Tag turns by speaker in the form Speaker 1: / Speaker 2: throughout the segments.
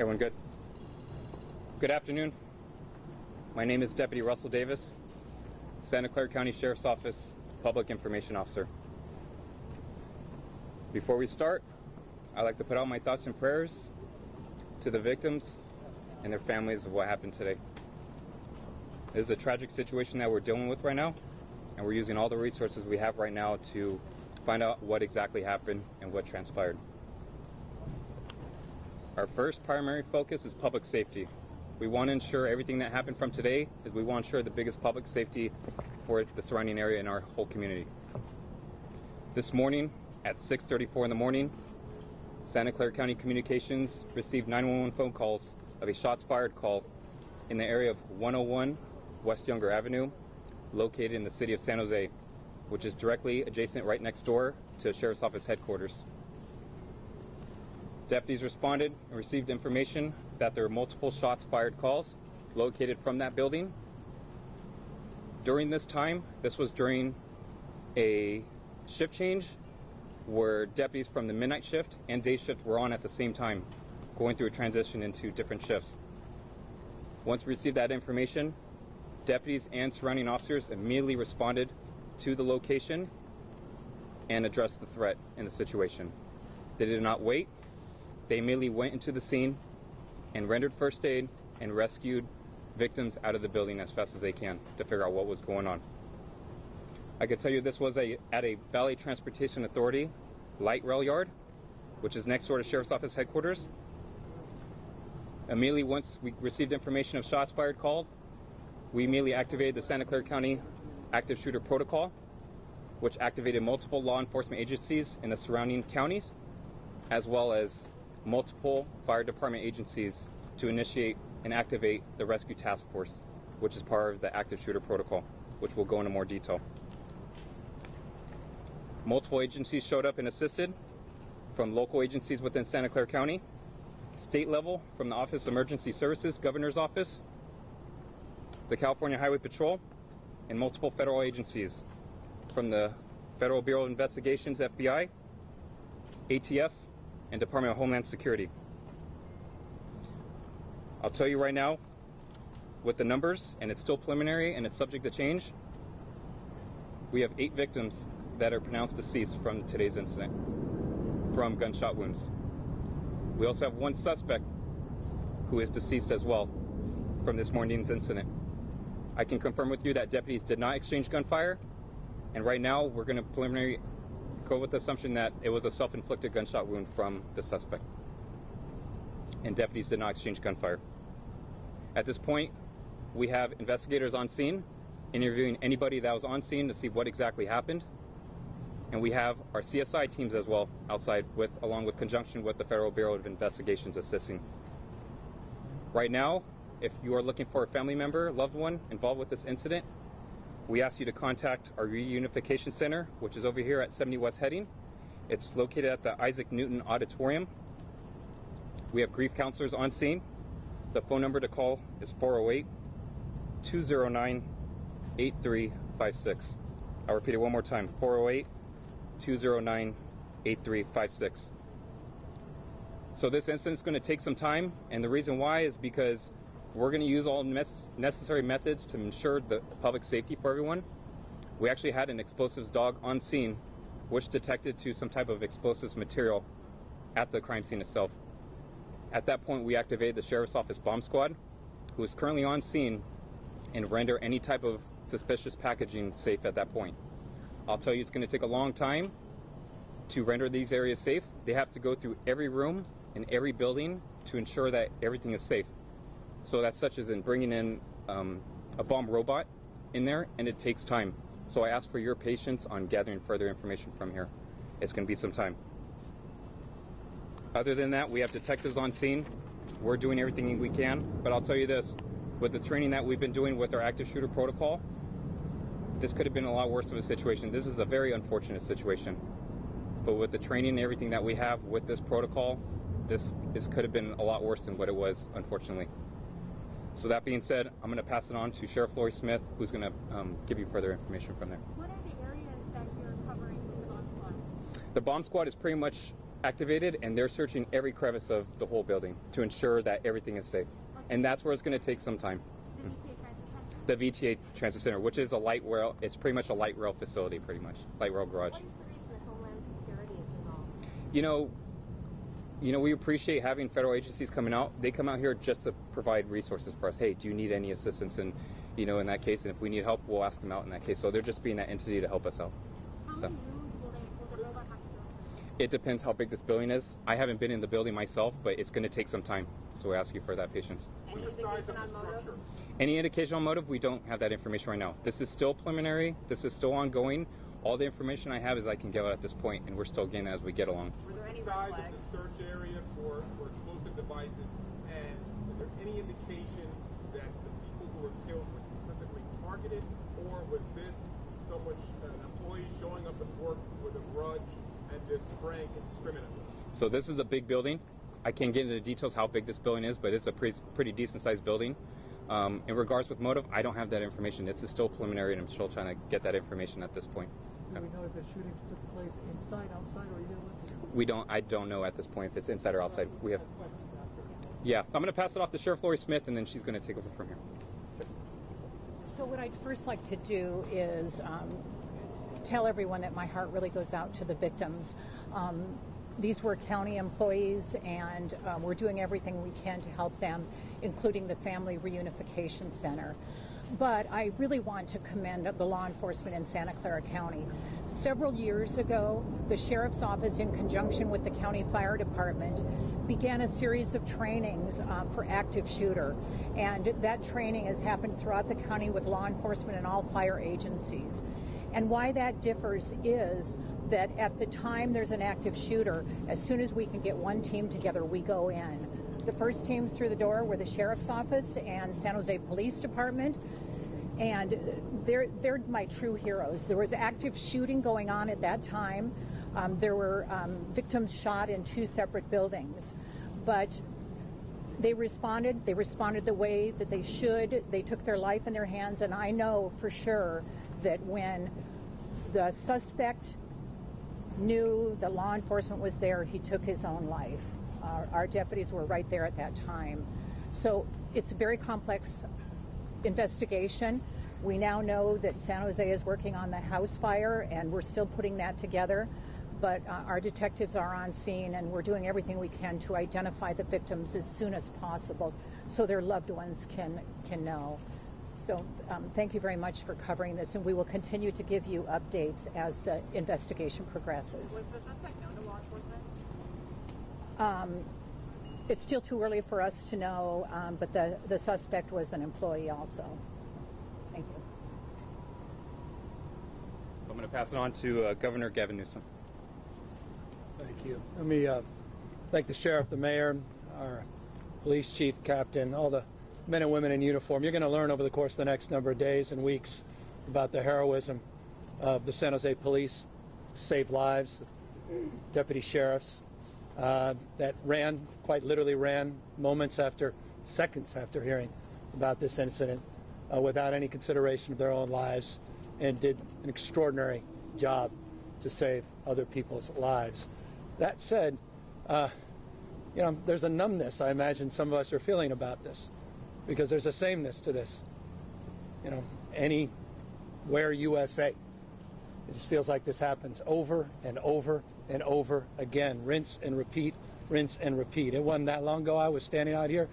Speaker 1: Everyone good? Good afternoon. My name is Deputy Russell Davis, Santa Clara County Sheriff's Office Public Information Officer. Before we start, I'd like to put out my thoughts and prayers to the victims and their families of what happened today. This is a tragic situation that we're dealing with right now, and we're using all the resources we have right now to find out what exactly happened and what transpired. Our first primary focus is public safety. We want to ensure everything that happened from today is we want to ensure the biggest public safety for the surrounding area and our whole community. This morning at 6:34 in the morning, Santa Clara County Communications received 911 phone calls of a shots fired call in the area of 101 West Younger Avenue, located in the city of San Jose, which is directly adjacent right next door to Sheriff's Office headquarters. Deputies responded and received information that there were multiple shots fired calls located from that building. During this time, this was during a shift change where deputies from the midnight shift and day shift were on at the same time, going through a transition into different shifts. Once we received that information, deputies and surrounding officers immediately responded to the location and addressed the threat in the situation. They did not wait. They immediately went into the scene and rendered first aid and rescued victims out of the building as fast as they can to figure out what was going on. I can tell you this was at a Valley Transportation Authority light rail yard, which is next door to Sheriff's Office headquarters. Immediately once we received information of shots fired called, we immediately activated the Santa Clara County Active Shooter Protocol, which activated multiple law enforcement agencies in the surrounding counties, as well as multiple fire department agencies to initiate and activate the Rescue Task Force, which is part of the Active Shooter Protocol, which we'll go into more detail. Multiple agencies showed up and assisted, from local agencies within Santa Clara County, state level from the Office of Emergency Services, Governor's Office, the California Highway Patrol, and multiple federal agencies from the Federal Bureau of Investigations, FBI, ATF, and Department of Homeland Security. I'll tell you right now, with the numbers, and it's still preliminary and it's subject to change, we have 8 victims that are pronounced deceased from today's incident, from gunshot wounds. We also have 1 suspect who is deceased as well from this morning's incident. I can confirm with you that deputies did not exchange gunfire, and right now we're going to preliminary go with the assumption that it was a self-inflicted gunshot wound from the suspect, and deputies did not exchange gunfire. At this point, we have investigators on scene interviewing anybody that was on scene to see what exactly happened, and we have our CSI teams as well outside, along with conjunction with the Federal Bureau of Investigations assisting. Right now, if you are looking for a family member, loved one involved with this incident, we ask you to contact our Reunification Center, which is over here at 70 West Heading. It's located at the Isaac Newton Auditorium. We have grief counselors on scene. The phone number to call is 408-209-8356. I'll repeat it one more time, 408-209-8356. So this incident is going to take some time, and the reason why is because we're going to use all necessary methods to ensure the public safety for everyone. We actually had an explosives dog on scene, which detected to some type of explosives material at the crime scene itself. At that point, we activated the Sheriff's Office bomb squad, who is currently on scene and render any type of suspicious packaging safe at that point. I'll tell you, it's going to take a long time to render these areas safe. They have to go through every room in every building to ensure that everything is safe. So that's such as in bringing in a bomb robot in there, and it takes time. So I ask for your patience on gathering further information from here. It's going to be some time. Other than that, we have detectives on scene. We're doing everything we can, but I'll tell you this, with the training that we've been doing with our active shooter protocol, this could have been a lot worse of a situation. This is a very unfortunate situation. But with the training and everything that we have with this protocol, this could have been a lot worse than what it was, unfortunately. So that being said, I'm going to pass it on to Sheriff Lori Smith, who's going to give you further information from there.
Speaker 2: What are the areas that you're covering with the bomb squad?
Speaker 1: The bomb squad is pretty much activated, and they're searching every crevice of the whole building to ensure that everything is safe. Okay. And that's where it's going to take some time. The VTA Transit Center, which is a light rail, it's pretty much a light rail facility, pretty much, light rail garage.
Speaker 2: What is the reason that Homeland Security is involved?
Speaker 1: We appreciate having federal agencies coming out. They come out here just to provide resources for us. Hey, do you need any assistance? And, in that case, and if we need help, we'll ask them out in that case. So they're just being that entity to help us out.
Speaker 2: How many rooms will the robot have to go?
Speaker 1: It depends how big this building is. I haven't been in the building myself, but it's going to take some time. So we ask you for that patience.
Speaker 2: Any indication on motive?
Speaker 1: Any indication on motive? We don't have that information right now. This is still preliminary. This is still ongoing. All the information I have is I can give out at this point, and we're still getting that as we get along.
Speaker 2: Were there any red
Speaker 3: Size
Speaker 2: flags?
Speaker 3: of the search area for explosive devices, and is there any indication that the people who were killed were specifically targeted, or was this an employee showing up at work with a grudge and just spraying indiscriminately?
Speaker 1: So this is a big building. I can't get into the details how big this building is, but it's a pretty decent sized building. In regards with motive, I don't have that information. This is still preliminary, and I'm still trying to get that information at this point.
Speaker 4: Do we know if the shooting took place inside, outside, or either way?
Speaker 1: I don't know at this point if it's inside or outside. We have. Yeah, I'm going to pass it off to Sheriff Lori Smith, and then she's going to take over from here.
Speaker 5: So what I'd first like to do is tell everyone that my heart really goes out to the victims. These were county employees, and we're doing everything we can to help them, including the Family Reunification Center. But I really want to commend the law enforcement in Santa Clara County. Several years ago, the Sheriff's Office, in conjunction with the County Fire Department, began a series of trainings for active shooter. And that training has happened throughout the county with law enforcement and all fire agencies. And why that differs is that at the time there's an active shooter, as soon as we can get one team together, we go in. The first teams through the door were the Sheriff's Office and San Jose Police Department, and they're my true heroes. There was active shooting going on at that time. There were victims shot in two separate buildings, but they responded the way that they should. They took their life in their hands, and I know for sure that when the suspect knew the law enforcement was there, he took his own life. Our deputies were right there at that time. So it's a very complex investigation. We now know that San Jose is working on the house fire, and we're still putting that together. But our detectives are on scene, and we're doing everything we can to identify the victims as soon as possible so their loved ones can know. So thank you very much for covering this, and we will continue to give you updates as the investigation progresses.
Speaker 2: Was the suspect known to law enforcement?
Speaker 5: It's still too early for us to know, but the suspect was an employee also. Thank you.
Speaker 1: So I'm going to pass it on to Governor Gavin Newsom.
Speaker 4: Thank you. Let me thank the sheriff, the mayor, our police chief, captain, all the men and women in uniform. You're going to learn over the course of the next number of days and weeks about the heroism of the San Jose police, saved lives, deputy sheriffs that quite literally ran seconds after hearing about this incident without any consideration of their own lives, and did an extraordinary job to save other people's lives. That said, there's a numbness I imagine some of us are feeling about this, because there's a sameness to this. Anywhere USA. It just feels like this happens over and over and over again. Rinse and repeat, rinse and repeat. It wasn't that long ago I was standing out here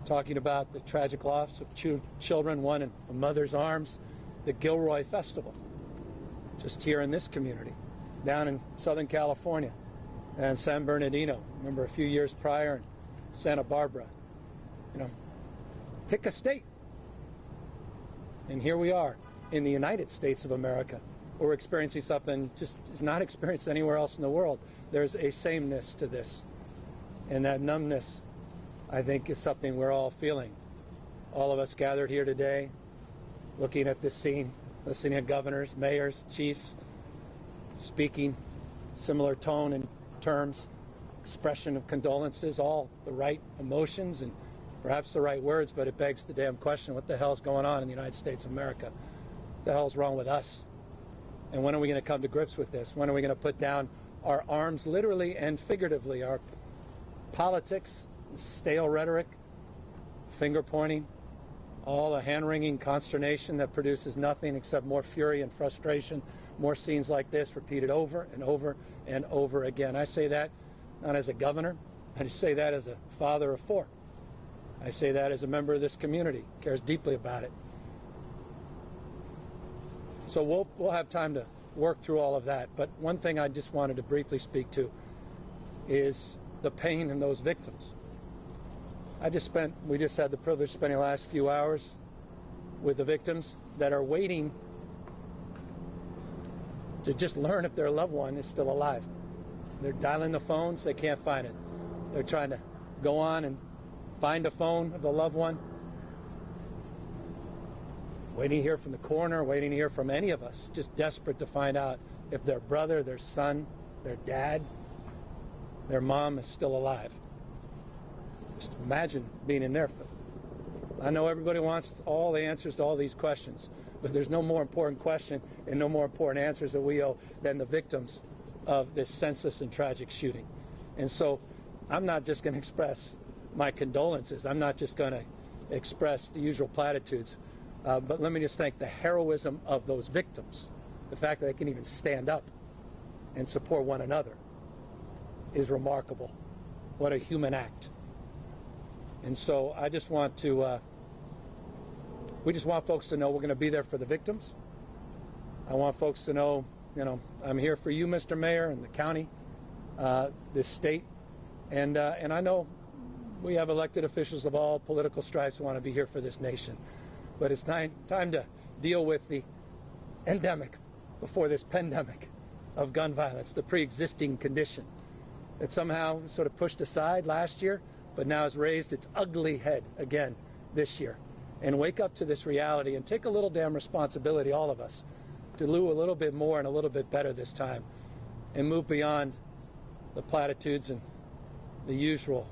Speaker 4: talking about the tragic loss of children, one in a mother's arms, the Gilroy Festival, just here in this community, down in Southern California, and San Bernardino. Remember a few years prior in Santa Barbara. Pick a state. And here we are in the United States of America. We're experiencing something just is not experienced anywhere else in the world. There's a sameness to this. And that numbness, I think, is something we're all feeling. All of us gathered here today, looking at this scene, listening to governors, mayors, chiefs, speaking similar tone and terms, expression of condolences, all the right emotions and perhaps the right words, but it begs the damn question, what the hell's going on in the United States of America? What the hell's wrong with us? And when are we going to come to grips with this? When are we going to put down our arms literally and figuratively, our politics, stale rhetoric, finger pointing, all the hand-wringing consternation that produces nothing except more fury and frustration, more scenes like this repeated over and over and over again. I say that not as a governor, I just say that as a father of four. I say that as a member of this community, cares deeply about it. So we'll have time to work through all of that. But one thing I just wanted to briefly speak to is the pain in those victims. We just had the privilege of spending the last few hours with the victims that are waiting to just learn if their loved one is still alive. They're dialing the phones, they can't find it. They're trying to go on and find a phone of a loved one. Waiting to hear from the coroner, waiting to hear from any of us, just desperate to find out if their brother, their son, their dad, their mom is still alive. Just imagine being in there. I know everybody wants all the answers to all these questions, but there's no more important question and no more important answers that we owe than the victims of this senseless and tragic shooting. And so I'm not just going to express my condolences. I'm not just going to express the usual platitudes. But let me just thank the heroism of those victims. The fact that they can even stand up and support one another is remarkable. What a human act. And so I just want to, we just want folks to know we're going to be there for the victims. I want folks to know, I'm here for you, Mr. Mayor, and the county, this state. And I know we have elected officials of all political stripes who want to be here for this nation. But it's time to deal with the endemic before this pandemic of gun violence, the pre-existing condition that somehow sort of pushed aside last year, but now has raised its ugly head again this year. And wake up to this reality and take a little damn responsibility, all of us, to do a little bit more and a little bit better this time and move beyond the platitudes and the usual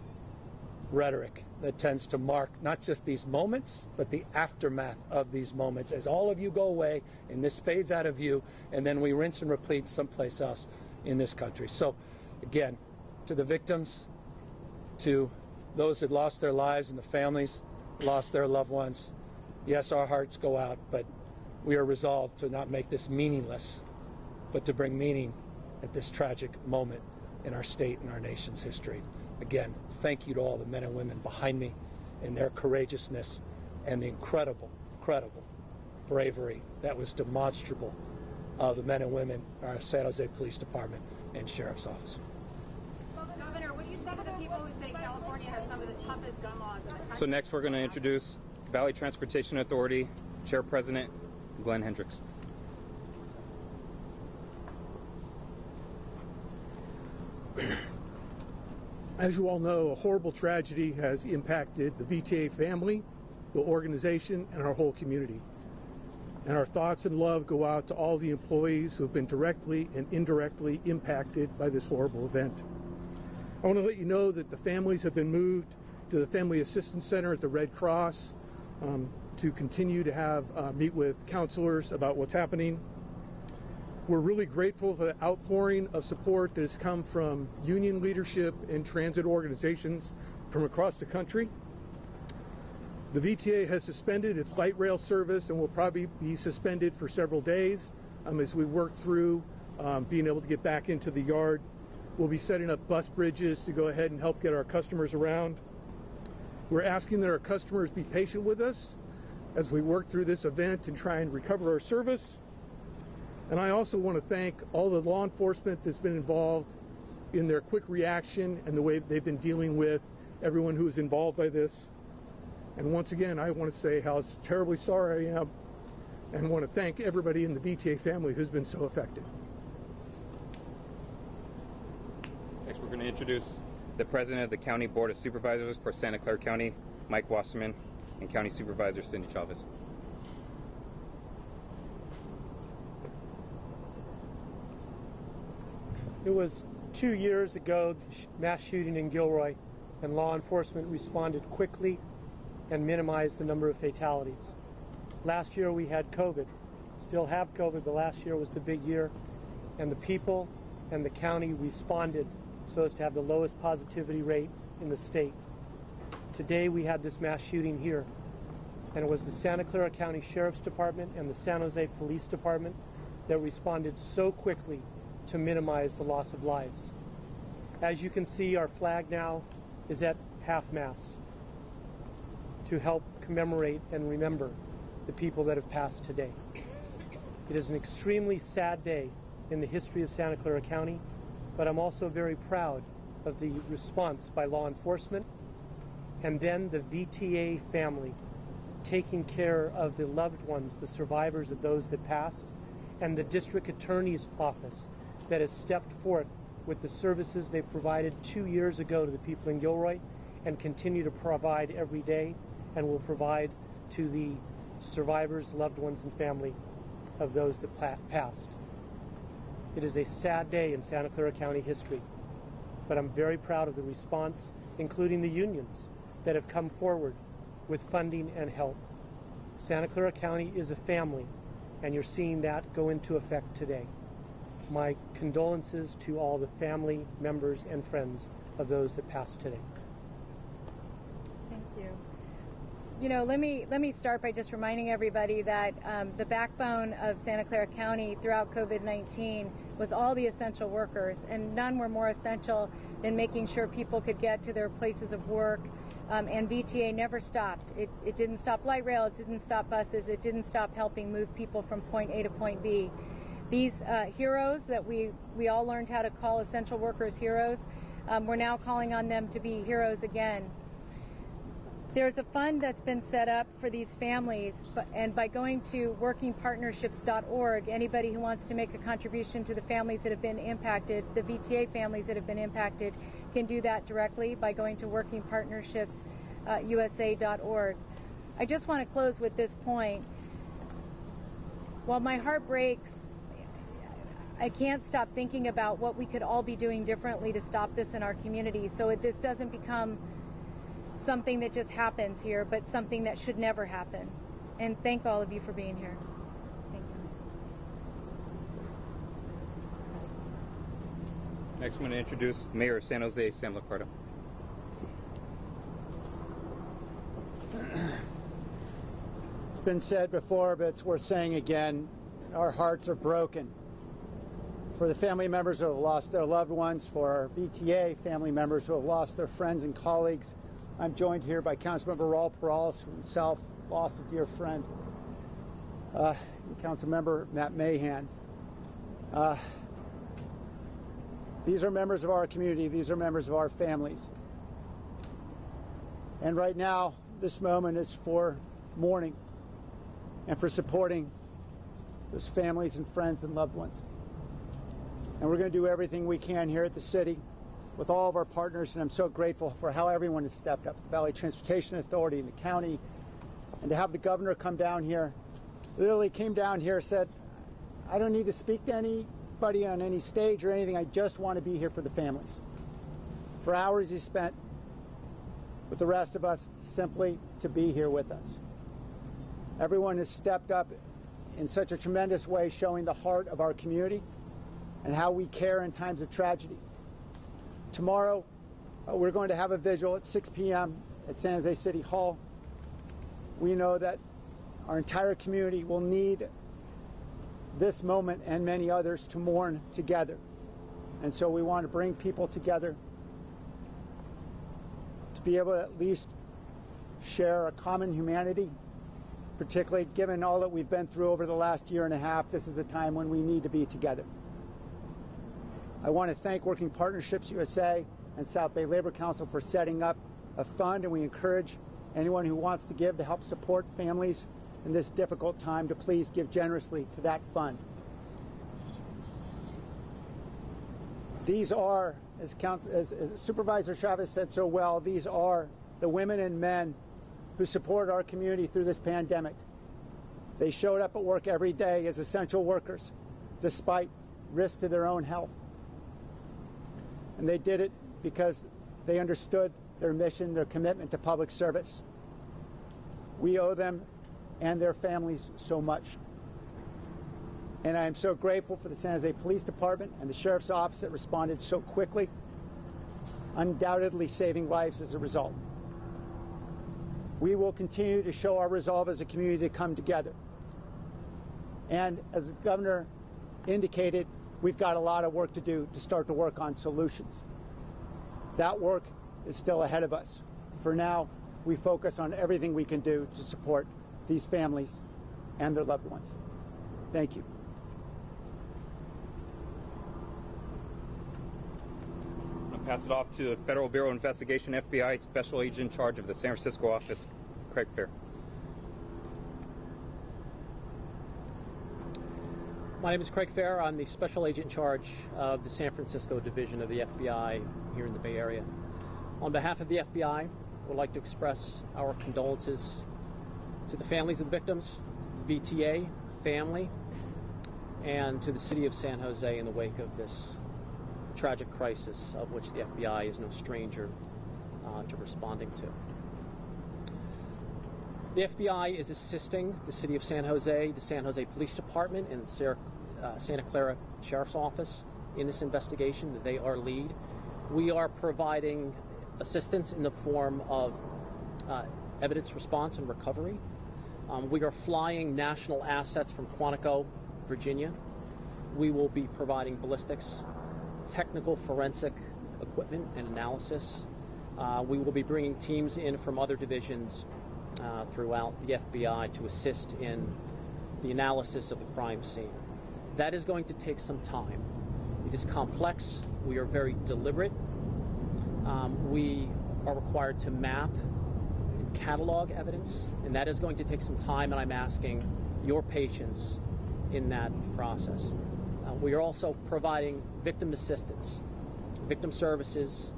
Speaker 4: rhetoric that tends to mark not just these moments, but the aftermath of these moments as all of you go away and this fades out of view, and then we rinse and repeat someplace else in this country. So again, to the victims, to those that lost their lives and the families lost their loved ones, yes, our hearts go out, but we are resolved to not make this meaningless, but to bring meaning at this tragic moment in our state and our nation's history. Again, thank you to all the men and women behind me and their courageousness and the incredible, incredible bravery that was demonstrable of the men and women in our San Jose Police Department and Sheriff's Office.
Speaker 2: Governor, what do you say to the people who say California has some of the toughest gun laws in the country?
Speaker 1: So next we're going to introduce Valley Transportation Authority Chair President Glenn Hendricks.
Speaker 6: As you all know, a horrible tragedy has impacted the VTA family, the organization, and our whole community. And our thoughts and love go out to all the employees who have been directly and indirectly impacted by this horrible event. I want to let you know that the families have been moved to the Family Assistance Center at the Red Cross to continue to have meet with counselors about what's happening. We're really grateful for the outpouring of support that has come from union leadership and transit organizations from across the country. The VTA has suspended its light rail service and will probably be suspended for several days as we work through being able to get back into the yard. We'll be setting up bus bridges to go ahead and help get our customers around. We're asking that our customers be patient with us as we work through this event and try and recover our service. And I also want to thank all the law enforcement that's been involved in their quick reaction and the way they've been dealing with everyone who's involved by this. And once again, I want to say how terribly sorry I am and want to thank everybody in the VTA family who's been so affected.
Speaker 1: Next, we're going to introduce the President of the County Board of Supervisors for Santa Clara County, Mike Wasserman, and County Supervisor Cindy Chavez.
Speaker 7: It was 2 years ago, the mass shooting in Gilroy, and law enforcement responded quickly and minimized the number of fatalities. Last year we had COVID. Still have COVID, but last year was the big year, and the people and the county responded so as to have the lowest positivity rate in the state. Today we had this mass shooting here, and it was the Santa Clara County Sheriff's Department and the San Jose Police Department that responded so quickly to minimize the loss of lives. As you can see, our flag now is at half-mast to help commemorate and remember the people that have passed today. It is an extremely sad day in the history of Santa Clara County, but I'm also very proud of the response by law enforcement and then the VTA family taking care of the loved ones, the survivors of those that passed, and the district attorney's office that has stepped forth with the services they provided 2 years ago to the people in Gilroy and continue to provide every day and will provide to the survivors, loved ones, and family of those that passed. It is a sad day in Santa Clara County history, but I'm very proud of the response, including the unions that have come forward with funding and help. Santa Clara County is a family, and you're seeing that go into effect today. My condolences to all the family members and friends of those that passed today.
Speaker 8: Thank you. You know, let me start by just reminding everybody that the backbone of Santa Clara County throughout COVID-19 was all the essential workers, and none were more essential than making sure people could get to their places of work. And VTA never stopped. It didn't stop light rail, it didn't stop buses, it didn't stop helping move people from point A to point B. These heroes that we all learned how to call essential workers heroes, we're now calling on them to be heroes again. There's a fund that's been set up for these families, and by going to workingpartnerships.org, anybody who wants to make a contribution to the families that have been impacted, the VTA families that have been impacted, can do that directly by going to workingpartnerships.usa.org. I just want to close with this point. While my heart breaks, I can't stop thinking about what we could all be doing differently to stop this in our community so this doesn't become something that just happens here, but something that should never happen. And thank all of you for being here. Thank you.
Speaker 1: Next, I'm going to introduce Mayor of San Jose, Sam Liccardo.
Speaker 9: It's been said before, but it's worth saying again. Our hearts are broken for the family members who have lost their loved ones, for our VTA family members who have lost their friends and colleagues. I'm joined here by Councilmember Raul Perales, who himself lost a dear friend, and Councilmember Matt Mahan. These are members of our community. These are members of our families. And right now, this moment is for mourning and for supporting those families and friends and loved ones. And we're going to do everything we can here at the city with all of our partners, and I'm so grateful for how everyone has stepped up. The Valley Transportation Authority and the county, and to have the governor come down here, literally came down here, said, I don't need to speak to anybody on any stage or anything, I just want to be here for the families. For hours he spent with the rest of us simply to be here with us. Everyone has stepped up in such a tremendous way, showing the heart of our community and how we care in times of tragedy. Tomorrow, we're going to have a vigil at 6 p.m. at San Jose City Hall. We know that our entire community will need this moment and many others to mourn together. And so we want to bring people together to be able to at least share a common humanity, particularly given all that we've been through over the last year and a half. This is a time when we need to be together. I want to thank Working Partnerships USA and South Bay Labor Council for setting up a fund, and we encourage anyone who wants to give to help support families in this difficult time to please give generously to that fund. These are, as Supervisor Chavez said so well, these are the women and men who support our community through this pandemic. They showed up at work every day as essential workers, despite risk to their own health. And they did it because they understood their mission, their commitment to public service. We owe them and their families so much. And I am so grateful for the San Jose Police Department and the Sheriff's Office that responded so quickly, undoubtedly saving lives as a result. We will continue to show our resolve as a community to come together. And as the governor indicated, we've got a lot of work to do to start to work on solutions. That work is still ahead of us. For now, we focus on everything we can do to support these families and their loved ones. Thank you.
Speaker 1: I'll pass it off to the Federal Bureau of Investigation, FBI Special Agent in charge of the San Francisco office, Craig Fair.
Speaker 10: My name is Craig Fair. I'm the Special Agent in charge of the San Francisco Division of the FBI here in the Bay Area. On behalf of the FBI, I would like to express our condolences to the families of the victims, VTA family, and to the city of San Jose in the wake of this tragic crisis, of which the FBI is no stranger to responding to. The FBI is assisting the city of San Jose, the San Jose Police Department, and the Santa Clara Sheriff's Office in this investigation. They are lead. We are providing assistance in the form of evidence response and recovery. We are flying national assets from Quantico, Virginia. We will be providing ballistics, technical forensic equipment and analysis. We will be bringing teams in from other divisions throughout the FBI to assist in the analysis of the crime scene. That is going to take some time. It is complex. We are very deliberate. We are required to map and catalog evidence, and that is going to take some time, and I'm asking your patience in that process. We are also providing victim assistance, victim services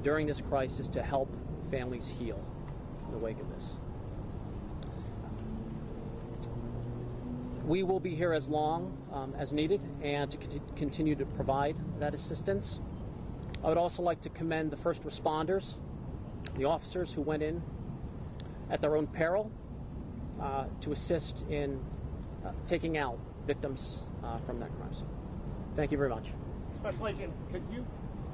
Speaker 10: during this crisis to help families heal in the wake of this. We will be here as long as needed and to continue to provide that assistance. I would also like to commend the first responders, the officers who went in at their own peril to assist in taking out victims from that crime scene. Thank you very much.
Speaker 11: Special Agent, could you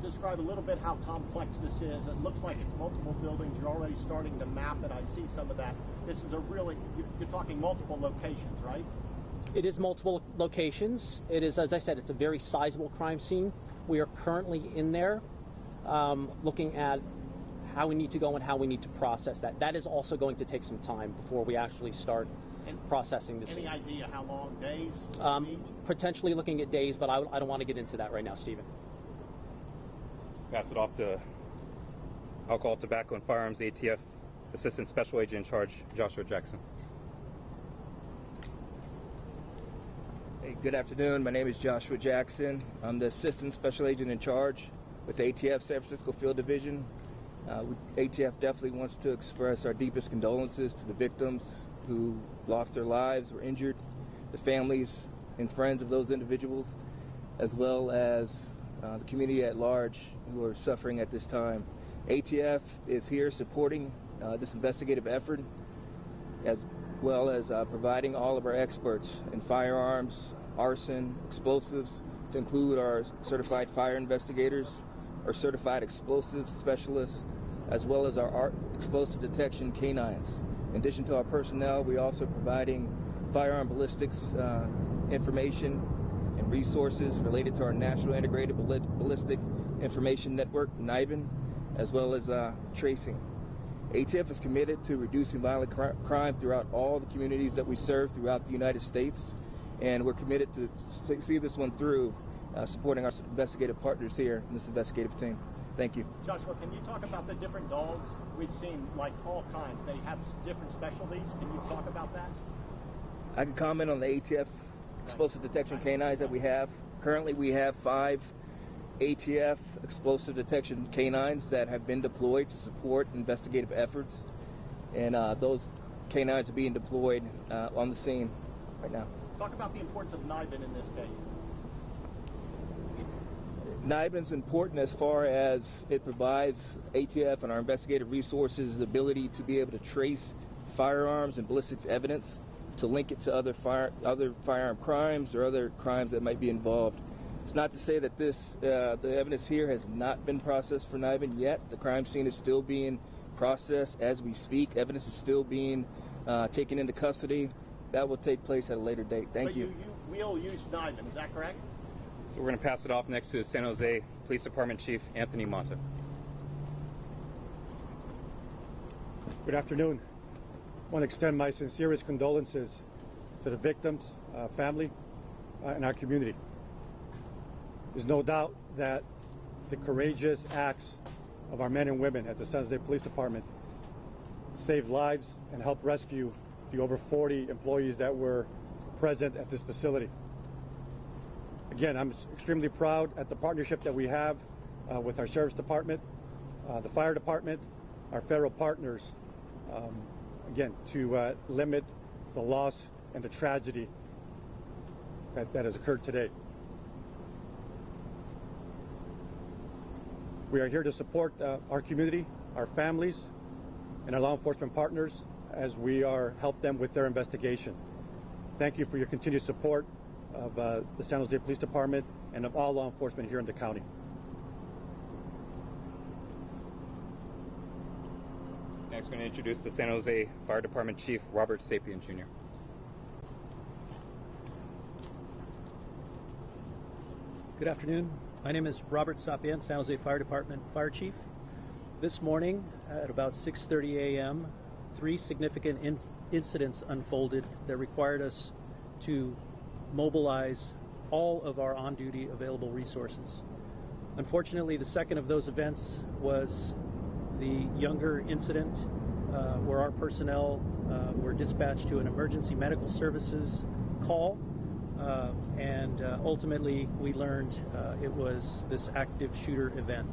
Speaker 11: describe a little bit how complex this is? It looks like it's multiple buildings. You're already starting to map it. I see some of that. This is a really, you're talking multiple locations, right?
Speaker 10: It is multiple locations. It is, as I said, it's a very sizable crime scene. We are currently in there looking at how we need to go and how we need to process that. That is also going to take some time before we actually start processing this.
Speaker 11: Any idea how long? Days?
Speaker 10: Potentially looking at days, but I don't want to get into that right now, Stephen.
Speaker 1: Pass it off to Alcohol, Tobacco, and Firearms ATF Assistant Special Agent in charge, Joshua Jackson.
Speaker 12: Hey, good afternoon. My name is Joshua Jackson. I'm the Assistant Special Agent in charge with the ATF San Francisco Field Division. ATF definitely wants to express our deepest condolences to the victims who lost their lives or injured, the families and friends of those individuals, as well as the community at large who are suffering at this time. ATF is here supporting this investigative effort, as well as providing all of our experts in firearms, arson, explosives, to include our certified fire investigators, our certified explosives specialists, as well as our explosive detection canines. In addition to our personnel, we're also providing firearm ballistics information and resources related to our National Integrated Ballistic Information Network, NIBIN, as well as tracing. ATF is committed to reducing violent crime throughout all the communities that we serve throughout the United States, and we're committed to see this one through, supporting our investigative partners here in this investigative team. Thank you.
Speaker 11: Joshua, can you talk about the different dogs? We've seen like all kinds. They have different specialties. Can you talk about that?
Speaker 12: I can comment on the ATF explosive detection canines that we have. Currently, we have 5 ATF explosive detection canines that have been deployed to support investigative efforts, and those canines are being deployed on the scene right now.
Speaker 11: Talk about the importance of NIBIN in this case.
Speaker 12: NIBIN's important as far as it provides ATF and our investigative resources the ability to be able to trace firearms and ballistics evidence to link it to other firearm crimes or other crimes that might be involved. It's not to say that the evidence here has not been processed for Niven yet. The crime scene is still being processed as we speak. Evidence is still being taken into custody. That will take place at a later date. Thank you.
Speaker 11: But you will use Niven, is that correct?
Speaker 1: So we're going to pass it off next to San Jose Police Department Chief Anthony Monta.
Speaker 13: Good afternoon. I want to extend my sincerest condolences to the victims, family, and our community. There's no doubt that the courageous acts of our men and women at the San Jose Police Department saved lives and helped rescue the over 40 employees that were present at this facility. Again, I'm extremely proud at the partnership that we have with our Sheriff's Department, the Fire Department, our federal partners, again, to limit the loss and the tragedy that has occurred today. We are here to support our community, our families, and our law enforcement partners as we help them with their investigation. Thank you for your continued support of the San Jose Police Department and of all law enforcement here in the county.
Speaker 1: Next, we're going to introduce the San Jose Fire Department Chief Robert Sapien Jr.
Speaker 14: Good afternoon. My name is Robert Sapien, San Jose Fire Department Fire Chief. This morning at about 6:30 a.m., 3 significant incidents unfolded that required us to mobilize all of our on-duty available resources. Unfortunately, the second of those events was the younger incident where our personnel were dispatched to an emergency medical services call, and ultimately we learned it was this active shooter event.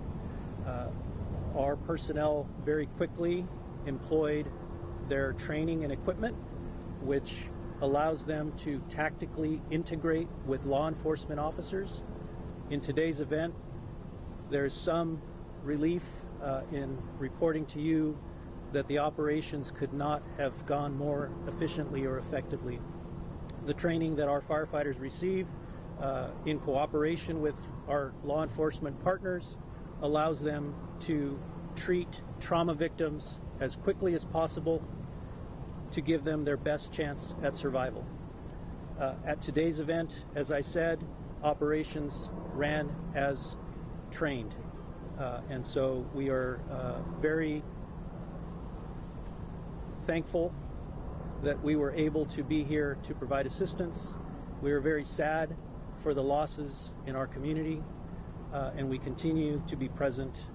Speaker 14: Our personnel very quickly employed their training and equipment, which allows them to tactically integrate with law enforcement officers. In today's event, there's some relief in reporting to you that the operations could not have gone more efficiently or effectively. The training that our firefighters receive in cooperation with our law enforcement partners allows them to treat trauma victims as quickly as possible to give them their best chance at survival. At today's event, as I said, operations ran as trained. And so we are very thankful that we were able to be here to provide assistance. We are very sad for the losses in our community, and we continue to be present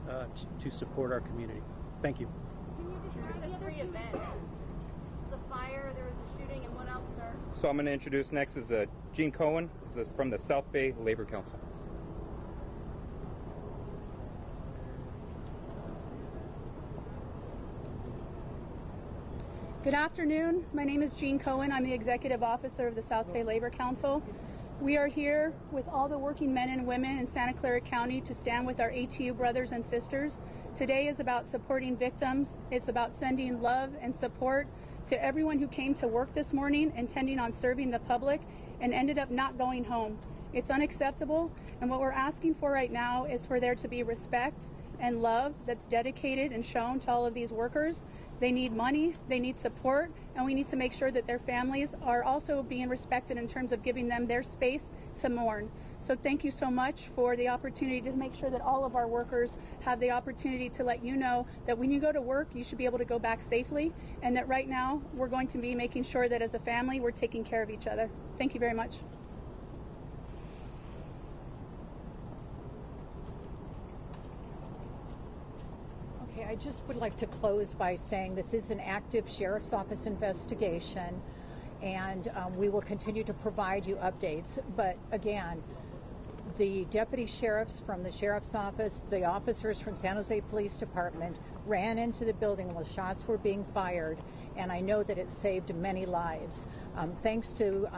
Speaker 14: to support our community. Thank you.
Speaker 2: Can you describe the 3 events? The fire, there was the shooting, and what else, sir?
Speaker 1: So I'm going to introduce next is Gene Cohen. This is from the South Bay Labor Council.
Speaker 15: Good afternoon. My name is Jean Cohen. I'm the Executive Officer of the South Bay Labor Council. We are here with all the working men and women in Santa Clara County to stand with our ATU brothers and sisters. Today is about supporting victims. It's about sending love and support to everyone who came to work this morning intending on serving the public and ended up not going home. It's unacceptable, and what we're asking for right now is for there to be respect and love that's dedicated and shown to all of these workers. They need money, they need support, and we need to make sure that their families are also being respected in terms of giving them their space to mourn. So thank you so much for the opportunity to make sure that all of our workers have the opportunity to let you know that when you go to work, you should be able to go back safely, and that right now we're going to be making sure that as a family we're taking care of each other. Thank you very much.
Speaker 5: I just would like to close by saying this is an active Sheriff's Office investigation, and we will continue to provide you updates. But again, the deputy sheriffs from the Sheriff's Office, the officers from San Jose Police Department ran into the building while shots were being fired, and I know that it saved many lives. Thanks to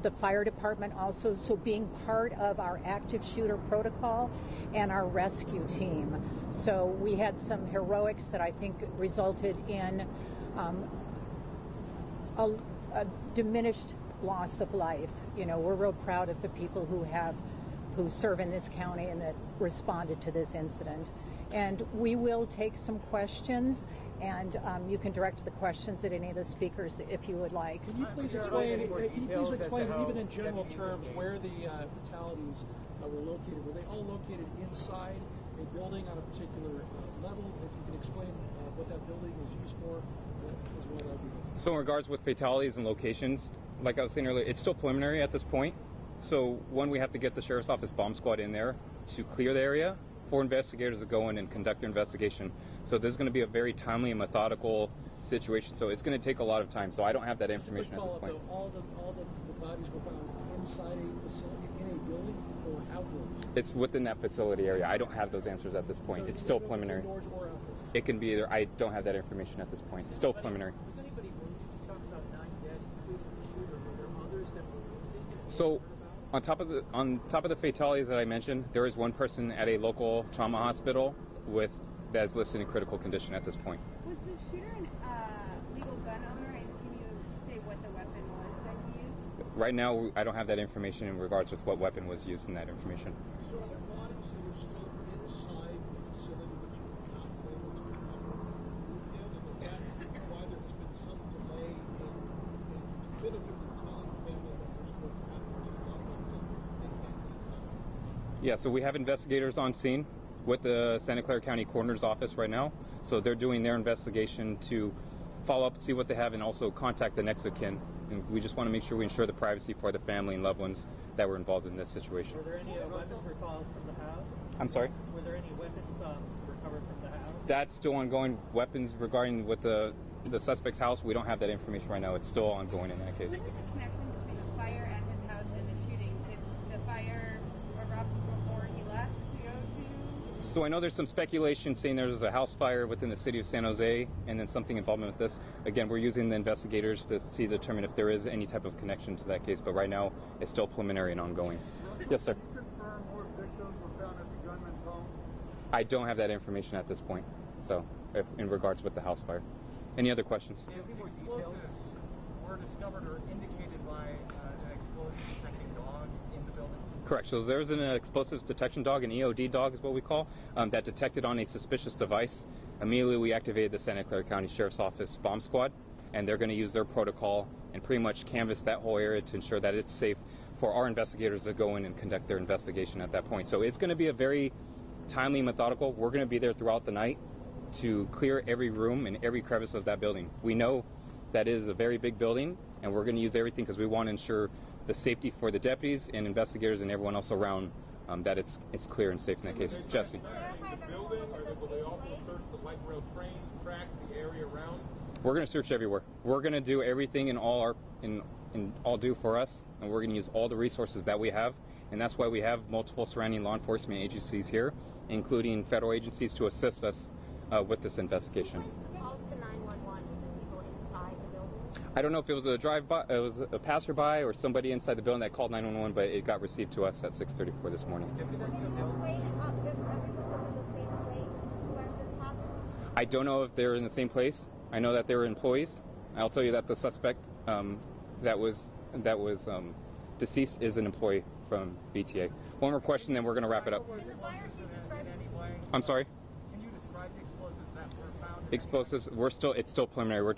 Speaker 5: the fire department also being part of our active shooter protocol and our rescue team. So we had some heroics that I think resulted in a diminished loss of life. You know, we're real proud of the people who serve in this county and that responded to this incident. And we will take some questions, and you can direct the questions at any of the speakers if you would like.
Speaker 16: Can you please explain, even in general terms, where the fatalities were located? Were they all located inside a building on a particular level? If you can explain what that building was used for as well, that would be good.
Speaker 1: So in regards with fatalities and locations, like I was saying earlier, it's still preliminary at this point. So one, we have to get the Sheriff's Office bomb squad in there to clear the area for investigators to go in and conduct their investigation. So this is going to be a very timely and methodical situation. So it's going to take a lot of time. So I don't have that information at this point.
Speaker 16: Though, all the bodies were found inside a facility in a building or outdoors?
Speaker 1: It's within that facility area. I don't have those answers at this point.
Speaker 16: So
Speaker 1: it's still preliminary. It can be either. I don't have that information at this point. It's still preliminary.
Speaker 16: Was anybody wounded? You talked about 9 dead, including the shooter. Were there others that were wounded?
Speaker 1: So on top of the fatalities that I mentioned, there is one person at a local trauma hospital that is listed in critical condition at this point.
Speaker 17: Was the shooter a legal gun owner, and can you say what the weapon was that he used?
Speaker 1: Right now, I don't have that information in regards with what weapon was used in that information.
Speaker 16: So are there bodies that are still inside the facility which you are not able to recover and remove them? And is that why there has been some delay in definitively telling family members what's happened to loved ones that they can't leave?
Speaker 1: Yeah, so we have investigators on scene with the Santa Clara County Coroner's Office right now. So they're doing their investigation to follow up, see what they have, and also contact the next of kin. And we just want to make sure we ensure the privacy for the family and loved ones that were involved in this situation.
Speaker 18: Were there any weapons recovered from the house?
Speaker 1: I'm sorry?
Speaker 18: Were there any weapons recovered from the house?
Speaker 1: That's still ongoing. Weapons regarding with the suspect's house, we don't have that information right now. It's still ongoing in that case.
Speaker 17: What is the connection between the fire at his house and the shooting? Did the fire erupt before he left to go to?
Speaker 1: So I know there's some speculation saying there's a house fire within the city of San Jose and then something involvement with this. Again, we're using the investigators to determine if there is any type of connection to that case, but right now it's still preliminary and ongoing. Yes, sir.
Speaker 19: Can you confirm more victims were found at the gunman's home?
Speaker 1: I don't have that information at this point, so in regards with the house fire. Any other questions?
Speaker 20: Explosives were discovered or indicated by an explosive detecting dog in the building?
Speaker 1: Correct. So there's an explosives detection dog, an EOD dog is what we call, that detected on a suspicious device. Immediately we activated the Santa Clara County Sheriff's Office bomb squad, and they're going to use their protocol and pretty much canvass that whole area to ensure that it's safe for our investigators to go in and conduct their investigation at that point. So it's going to be a very timely, methodical. We're going to be there throughout the night to clear every room and every crevice of that building. We know that it is a very big building, and we're going to use everything because we want to ensure the safety for the deputies and investigators and everyone else around, that it's clear and safe in that case. Jesse.
Speaker 3: The building, or will they also search the light rail train tracks, the area around?
Speaker 1: We're going to search everywhere. We're going to do everything in all due for us, and we're going to use all the resources that we have, and that's why we have multiple surrounding law enforcement agencies here, including federal agencies, to assist us with this investigation.
Speaker 2: Calls to 911 with people inside the building?
Speaker 1: I don't know if it was a drive-by, it was a passerby, or somebody inside the building that called 911, but it got received to us at 6:34 this morning. I don't know if they're in the same place. I know that they were employees. I'll tell you that the suspect that was deceased is an employee from VTA. One more question, then we're going to wrap it up. I'm sorry?
Speaker 20: Can you describe the explosives that were found?
Speaker 1: Explosives, it's still preliminary.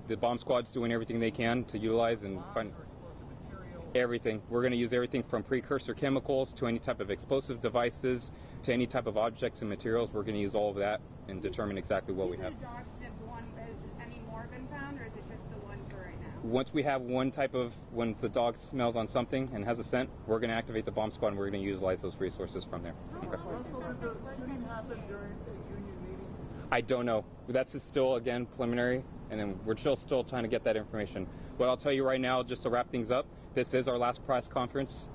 Speaker 1: The bomb squad's doing everything they can to utilize and find everything. We're going to use everything from precursor chemicals to any type of explosive devices to any type of objects and materials. We're going to use all of that and determine exactly what we have.
Speaker 17: Has any more been found, or is it just the one for right now?
Speaker 1: Once we have when the dog smells on something and has a scent, we're going to activate the bomb squad and we're going to utilize those resources from there. Okay.
Speaker 19: Did the shooting happen during a union meeting?
Speaker 1: I don't know. That's still, again, preliminary, and then we're still trying to get that information. What I'll tell you right now, just to wrap things up, this is our last press conference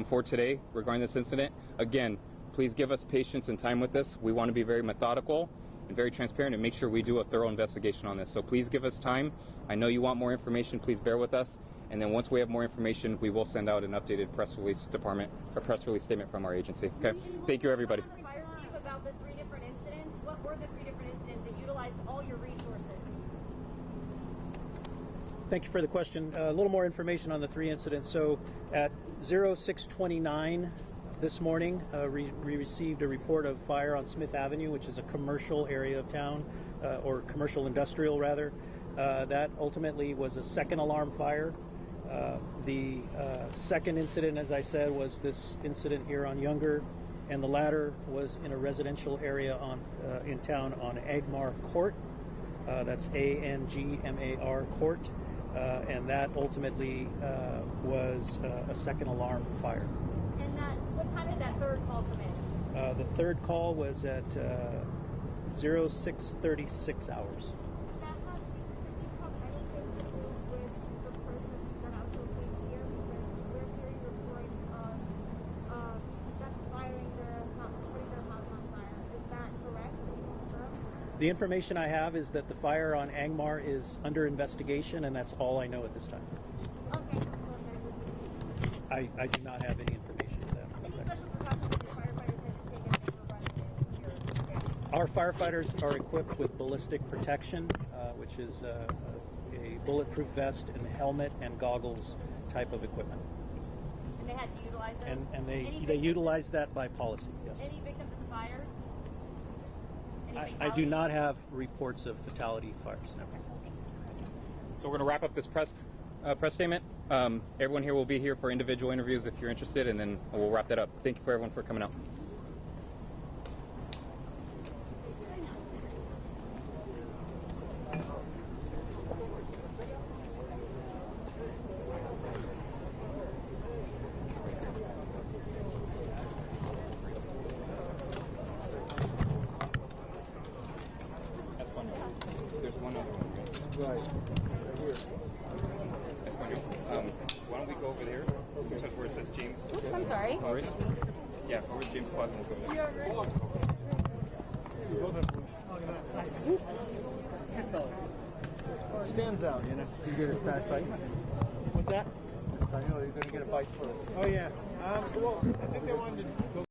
Speaker 1: for today regarding this incident. Again, please give us patience and time with this. We want to be very methodical and very transparent and make sure we do a thorough investigation on this. So please give us time. I know you want more information. Please bear with us. And then once we have more information, we will send out an updated press release statement from our agency. Okay? Thank you, everybody.
Speaker 2: About the 3 different incidents, what were the 3 different incidents that utilized all your resources?
Speaker 14: Thank you for the question. A little more information on the 3 incidents. So at 06:29 this morning, we received a report of fire on Smith Avenue, which is a commercial area of town, or commercial industrial rather. That ultimately was a second alarm fire. The second incident, as I said, was this incident here on Younger, and the latter was in a residential area in town on Angmar Court. That's Angmar Court, and that ultimately was a second alarm fire.
Speaker 2: And what time did that third call come in?
Speaker 14: The third call was at 06:36 hours. The information I have is that the fire on Angmar is under investigation, and that's all I know at this time. Okay. I do not have any information to that.
Speaker 2: Any special precautions that your firefighters have taken when running?
Speaker 14: Our firefighters are equipped with ballistic protection, which is a bulletproof vest and helmet and goggles type of equipment.
Speaker 2: And they had to utilize those?
Speaker 14: And they utilize that by policy, yes.
Speaker 2: Any victims in the fires?
Speaker 14: I do not have reports of fatality fires. No.
Speaker 1: So we're going to wrap up this press statement. Everyone here will be here for individual interviews if you're interested, and then we'll wrap that up. Thank you for everyone for coming out. There's one other one, right? Right here. That's funny. Why don't we go over there? Which is where it says James.
Speaker 2: Oops, I'm sorry.
Speaker 1: Morris? Yeah, over James Plaza. We'll go
Speaker 19: there. Stands out, you know. You get a fat bite.
Speaker 14: What's that?
Speaker 19: I know you're going to get a bite for it. Oh yeah. Well, I think they wanted to go.